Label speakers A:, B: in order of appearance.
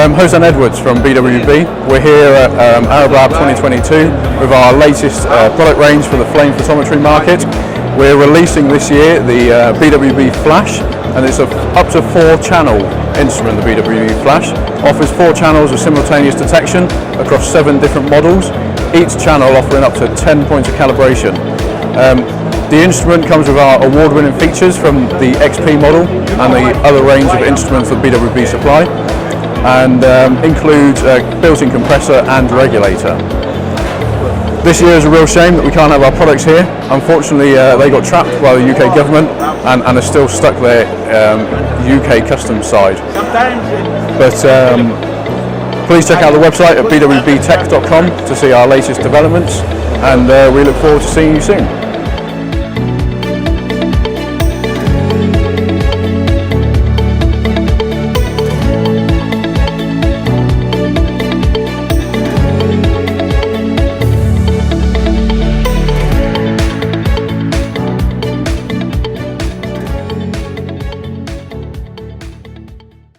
A: I'm Hozan Edwards from BWB. We're here at Arab Lab 2022 with our latest product range for the flame photometry market. We're releasing this year the BWB Flash, and it's up to 4-channel instrument. The BWB Flash offers 4 channels of simultaneous detection across 7 different models, each channel offering up to 10 points of calibration. The instrument comes with our award-winning features from the XP model and the other range of instruments that BWB supply, and includes a built-in compressor and regulator. This year is a real shame that we can't have our products here. Unfortunately, they got trapped by the UK government and are still stuck there, UK customs side. But please check out the website at bwbtech.com to see our latest developments, and we look forward to seeing you soon.